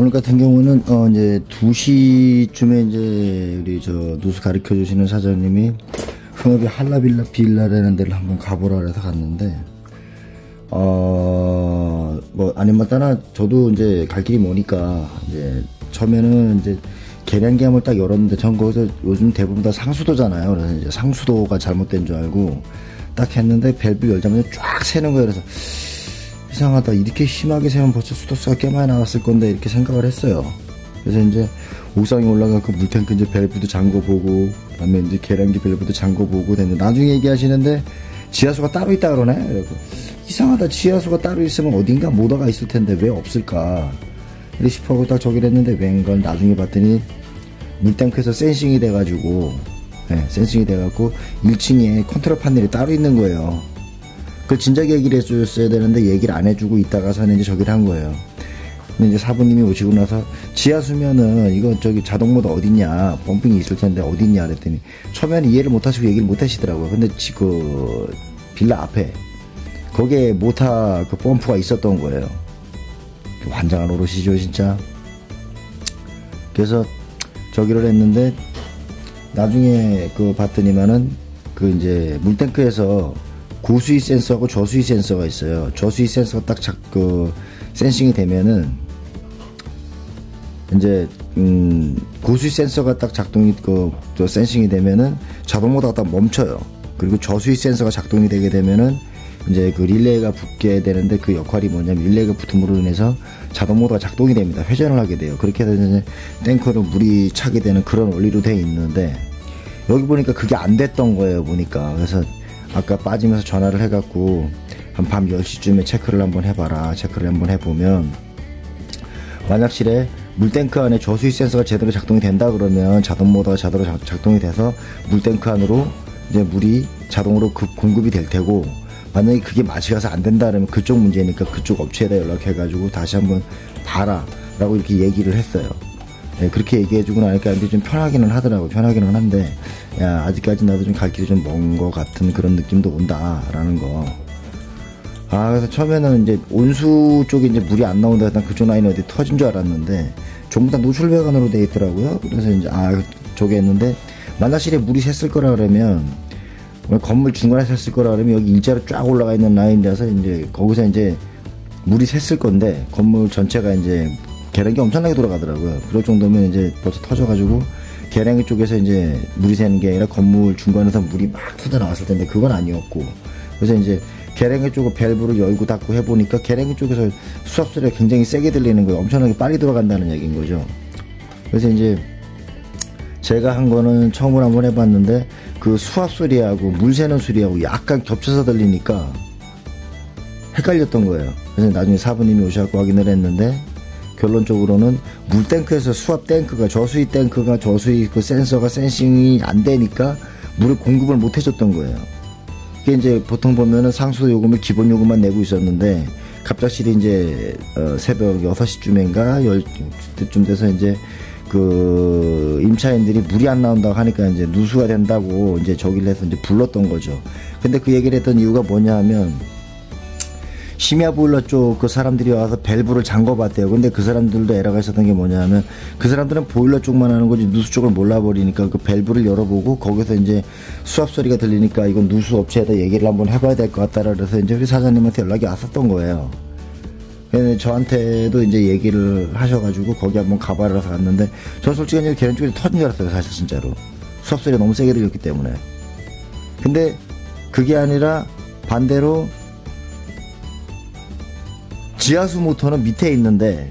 오늘 같은 경우는 이제 2시쯤에 이제 우리 저 누수 가르쳐 주시는 사장님이 흥업이 한라빌라 빌라라는 데를 한번 가보라 그래서 갔는데 뭐 아니면 따나 저도 이제 갈 길이 머니까 이제 처음에는 이제 계량기함을 딱 열었는데 전 거기서 요즘 대부분 다 상수도잖아요. 그래서 이제 상수도가 잘못된 줄 알고 딱 했는데 밸브 열자마자 쫙 새는 거예요. 그래서 이상하다, 이렇게 심하게 새면 벌써 수도수가 꽤 많이 나왔을 건데 이렇게 생각을 했어요. 그래서 이제 옥상에 올라가서 물탱크 이제 밸브도 잠궈보고 그다음에 이제 계량기 밸브도 잠궈보고 됐는데 나중에 얘기하시는데 지하수가 따로 있다 그러네. 그래서 이상하다, 지하수가 따로 있으면 어딘가 모터가 있을 텐데 왜 없을까 이렇게 싶어하고 딱 저기를 했는데 웬걸 나중에 봤더니 물탱크에서 센싱이 돼가지고 센싱이 돼갖고 1층에 컨트롤 파넬이 따로 있는 거예요. 그걸 진작 얘기를 해줬어야 되는데 얘기를 안 해주고 있다가서는 이제 저기를 한 거예요. 근데 이제 사부님이 오시고 나서 지하수면은 이거 저기 자동 모터 어딨냐, 펌핑이 있을 텐데 어딨냐 그랬더니 처음에는 이해를 못 하시고 얘기를 못 하시더라고요. 근데 그 빌라 앞에 거기에 모터 그 펌프가 있었던 거예요. 환장한 어르시죠 진짜. 그래서 저기를 했는데 나중에 그 봤더니만은 그 이제 물탱크에서 고수위 센서하고 저수위 센서가 있어요. 저수위 센서가 딱 그 센싱이 되면은 이제 고수위 센서가 딱 작동이 저 센싱이 되면은 자동 모터가 딱 멈춰요. 그리고 저수위 센서가 작동이 되게 되면은 이제 그 릴레이가 붙게 되는데 그 역할이 뭐냐면 릴레이가 붙음으로 인해서 자동 모터가 작동이 됩니다. 회전을 하게 돼요. 그렇게 되면 탱크로 물이 차게 되는 그런 원리로 되어 있는데 여기 보니까 그게 안 됐던 거예요. 보니까. 그래서 아까 빠지면서 전화를 해갖고 한 밤 10시쯤에 체크를 한번 해봐라. 체크를 한번 해보면 만약실에 물탱크 안에 저수위 센서가 제대로 작동이 된다 그러면 자동 모터가 제대로 작동이 돼서 물탱크 안으로 이제 물이 자동으로 공급이 될 테고, 만약에 그게 맛이 가서 안 된다 그러면 그쪽 문제니까 그쪽 업체에다 연락해가지고 다시 한번 봐라 라고 이렇게 얘기를 했어요. 네, 그렇게 얘기해주고 나니까 이제 좀 편하기는 하더라고. 편하기는 한데, 야, 아직까지 나도 좀 갈 길이 좀 먼 것 같은 그런 느낌도 온다라는 거. 그래서 처음에는 이제 온수 쪽에 이제 물이 안 나온다 했던 그쪽 라인이 어디 터진 줄 알았는데, 전부 다 노출배관으로 되어 있더라고요. 그래서 이제, 저게 했는데, 만화실에 물이 샜을 거라 그러면, 건물 중간에 샜을 거라 그러면 여기 일자로 쫙 올라가 있는 라인이라서 이제 거기서 이제 물이 샜을 건데, 건물 전체가 이제 계량기 엄청나게 돌아가더라고요. 그럴 정도면 이제 벌써 터져가지고 계량기 쪽에서 이제 물이 새는 게 아니라 건물 중간에서 물이 막 터져 나왔을 텐데 그건 아니었고, 그래서 이제 계량기 쪽을 밸브를 열고 닫고 해보니까 계량기 쪽에서 수압 소리가 굉장히 세게 들리는 거예요. 엄청나게 빨리 돌아간다는 얘기인 거죠. 그래서 이제 제가 한 거는 처음으로 한번 해봤는데 그 수압 소리하고 물 새는 소리하고 약간 겹쳐서 들리니까 헷갈렸던 거예요. 그래서 나중에 사부님이 오셔서 확인을 했는데 결론적으로는 물탱크에서 수압 탱크가 저수위 그 센서가 센싱이 안 되니까 물을 공급을 못 해줬던 거예요. 이게 이제 보통 보면은 상수도 요금을 기본 요금만 내고 있었는데 갑작스레 이제 새벽 6시쯤인가 10시쯤 돼서 이제 그 임차인들이 물이 안 나온다고 하니까 이제 누수가 된다고 이제 저기를 해서 이제 불렀던 거죠. 근데 그 얘기를 했던 이유가 뭐냐 하면 심야 보일러 쪽 그 사람들이 와서 밸브를 잠궈봤대요. 근데 그 사람들도 에러가 있었던 게 뭐냐 하면 그 사람들은 보일러 쪽만 하는 거지 누수 쪽을 몰라버리니까 그 밸브를 열어보고 거기서 이제 수압 소리가 들리니까 이건 누수 업체에다 얘기를 한번 해봐야 될 것 같다라 그래서 이제 우리 사장님한테 연락이 왔었던 거예요. 근데 저한테도 이제 얘기를 하셔가지고 거기 한번 가봐라서 갔는데 전 솔직히 이제 계란 쪽이 터진 줄 알았어요. 사실 진짜로 수압 소리가 너무 세게 들렸기 때문에. 근데 그게 아니라 반대로 지하수 모터는 밑에 있는데,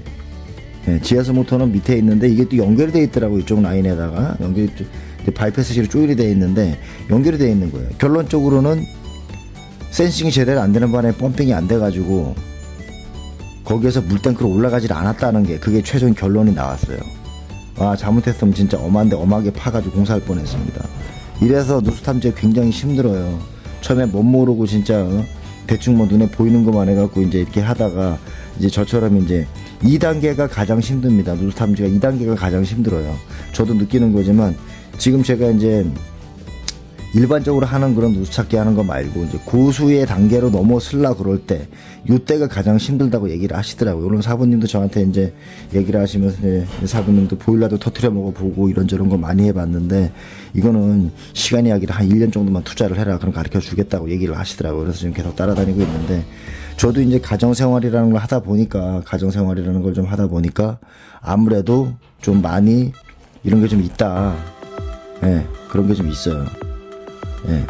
지하수 모터는 밑에 있는데 이게 또 연결이 되어 있더라고. 이쪽 라인에다가 연결이 바이패스식으로 조율이 되어 있는데 연결이 되어 있는 거예요. 결론적으로는 센싱이 제대로 안 되는 바람에 펌핑이 안 돼가지고 거기에서 물탱크로 올라가질 않았다는 게 그게 최종 결론이 나왔어요. 잘못했으면 진짜 엄하게 파가지고 공사할 뻔했습니다. 이래서 누수 탐지가 굉장히 힘들어요. 처음에 못 모르고 진짜 대충 뭐 눈에 보이는 것만 해갖고 이제 이렇게 하다가 이제 저처럼 이제 2단계가 가장 힘듭니다. 누수 탐지가 2단계가 가장 힘들어요. 저도 느끼는 거지만 지금 제가 이제 일반적으로 하는 그런 누수 찾기 하는 거 말고 이제 고수의 단계로 넘어서려 그럴 때 이때가 가장 힘들다고 얘기를 하시더라고요. 오늘 사부님도 저한테 이제 얘기를 하시면서 사부님도 보일러도 터트려 먹어보고 이런저런 거 많이 해봤는데 이거는 시간 이야기를 한 1년 정도만 투자를 해라 그럼 가르쳐 주겠다고 얘기를 하시더라고요. 그래서 지금 계속 따라다니고 있는데 저도 이제 가정생활이라는 걸 하다 보니까 아무래도 좀 많이 이런 게 좀 있다. 예, 그런 게 좀 있어요. 예.